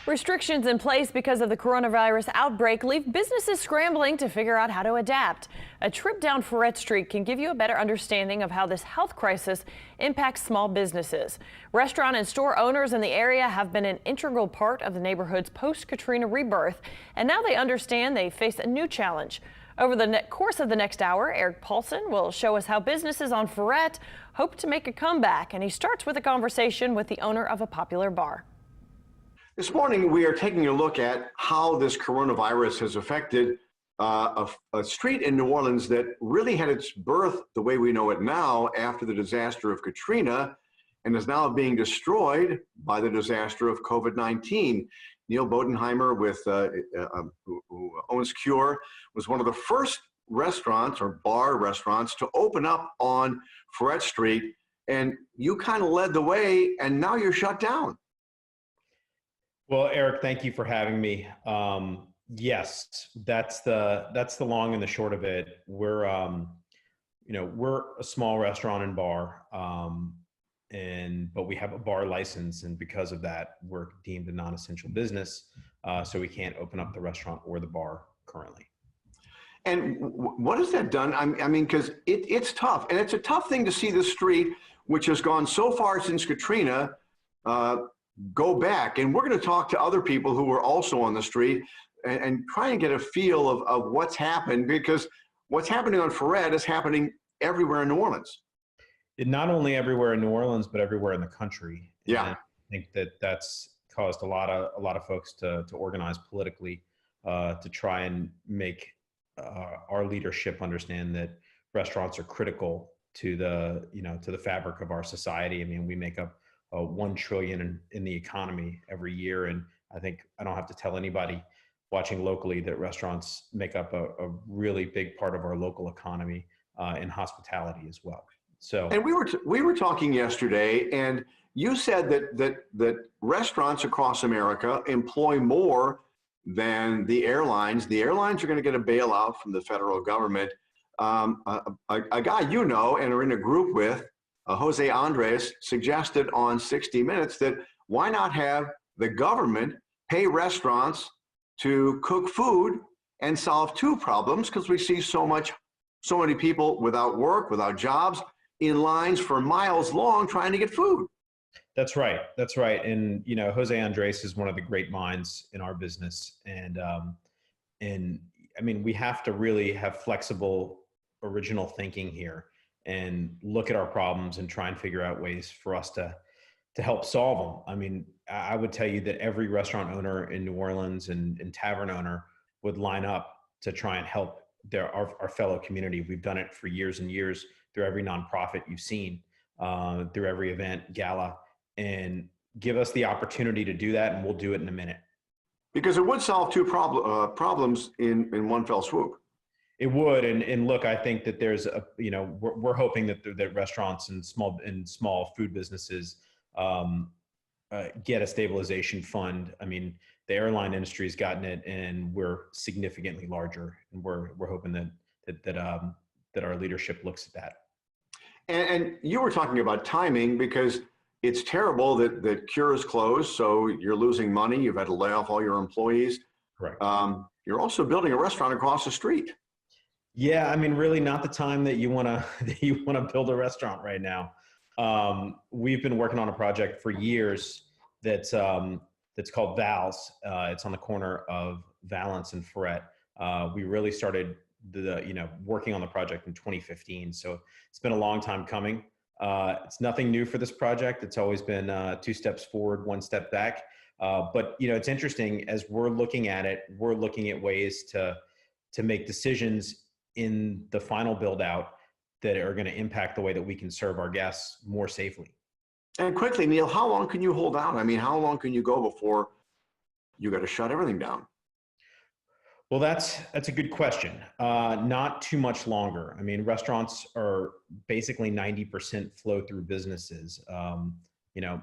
Restrictions in place because of the coronavirus outbreak leave businesses scrambling to figure out how to adapt. A trip down Freret Street can give you a better understanding of how this health crisis impacts small businesses. Restaurant and store owners in the area have been an integral part of the neighborhood's post-Katrina rebirth, and now they understand they face a new challenge. Over the course of the next hour, Eric Paulson will show us how businesses on Freret hope to make a comeback, and he starts with a conversation with the owner of a popular bar. This morning, we are taking a look at how this coronavirus has affected a street in New Orleans that really had its birth the way we know it now after the disaster of Katrina and is now being destroyed by the disaster of COVID-19. Neal Bodenheimer with Owens Cure was one of the first restaurants or bar restaurants to open up on Freret Street, and you kind of led the way, and now you're shut down. Well, Eric, thank you for having me. Yes, that's the long and the short of it. We're a small restaurant and bar, but we have a bar license, and because of that, we're deemed a non-essential business, so we can't open up the restaurant or the bar currently. And what has that done? I mean, because it's tough, and it's a tough thing to see the street, which has gone so far since Katrina, go back. And we're going to talk to other people who were also on the street and try and get a feel of what's happened, because what's happening on Freret is happening everywhere in New Orleans. Not only everywhere in New Orleans, but everywhere in the country. Yeah. And I think that's caused a lot of folks to organize politically to try and make our leadership understand that restaurants are critical to the fabric of our society. I mean, we make up $1 trillion in the economy every year. And I think I don't have to tell anybody watching locally that restaurants make up a really big part of our local economy and hospitality as well. So, and we were talking yesterday, and you said that restaurants across America employ more than the airlines. The airlines are going to get a bailout from the federal government. A guy you know and are in a group with, Jose Andres, suggested on 60 Minutes that why not have the government pay restaurants to cook food and solve two problems, because we see so many people without work, without jobs, in lines for miles long trying to get food. That's right. That's right. And, Jose Andres is one of the great minds in our business. And I mean, we have to really have flexible, original thinking here and look at our problems and try and figure out ways for us to help solve them. I mean, I would tell you that every restaurant owner in New Orleans and tavern owner would line up to try and help our fellow community. We've done it for years and years through every nonprofit you've seen, through every event, gala, and give us the opportunity to do that, and we'll do it in a minute. Because it would solve two problems in one fell swoop. It would, and look, I think that there's we're hoping that restaurants and small food businesses get a stabilization fund. I mean, the airline industry has gotten it, and we're significantly larger, and we're hoping that our leadership looks at that. And you were talking about timing, because it's terrible that Cure is closed, so you're losing money. You've had to lay off all your employees. Correct. You're also building a restaurant across the street. Yeah, I mean, really not the time that you want to build a restaurant right now. We've been working on a project for years that's called Val's. It's on the corner of Valence and Freret. We really started working on the project in 2015. So it's been a long time coming. It's nothing new for this project. It's always been 2 steps forward, 1 step back. But it's interesting, as we're looking at it, we're looking at ways to make decisions in the final build out that are going to impact the way that we can serve our guests more safely. And quickly, Neal, how long can you hold out? I mean, how long can you go before you got to shut everything down? Well, that's a good question. Not too much longer. I mean, restaurants are basically 90% flow through businesses.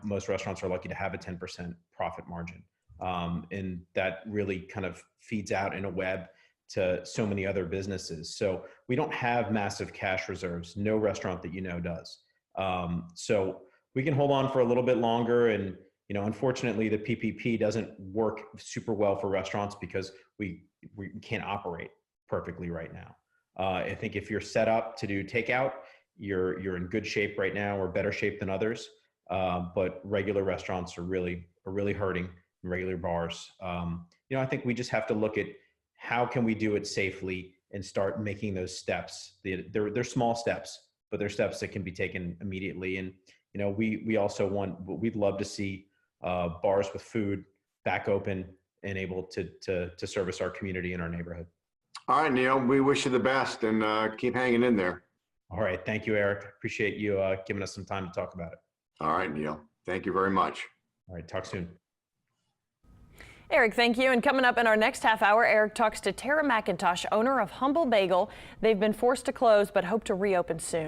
Most restaurants are lucky to have a 10% profit margin. And that really kind of feeds out in a web to so many other businesses. So we don't have massive cash reserves. No restaurant that does. So we can hold on for a little bit longer and Unfortunately, the PPP doesn't work super well for restaurants because we can't operate perfectly right now. I think if you're set up to do takeout, you're in good shape right now, or better shape than others. But regular restaurants are really hurting, regular bars. I think we just have to look at how can we do it safely and start making those steps. They're small steps, but they're steps that can be taken immediately. And we also we'd love to see bars with food back open and able to service our community and our neighborhood. All right, Neal, we wish you the best, and keep hanging in there. All right. Thank you, Eric. Appreciate you giving us some time to talk about it. All right, Neal. Thank you very much. All right. Talk soon. Eric, thank you. And coming up in our next half hour, Eric talks to Tara McIntosh, owner of Humble Bagel. They've been forced to close but hope to reopen soon.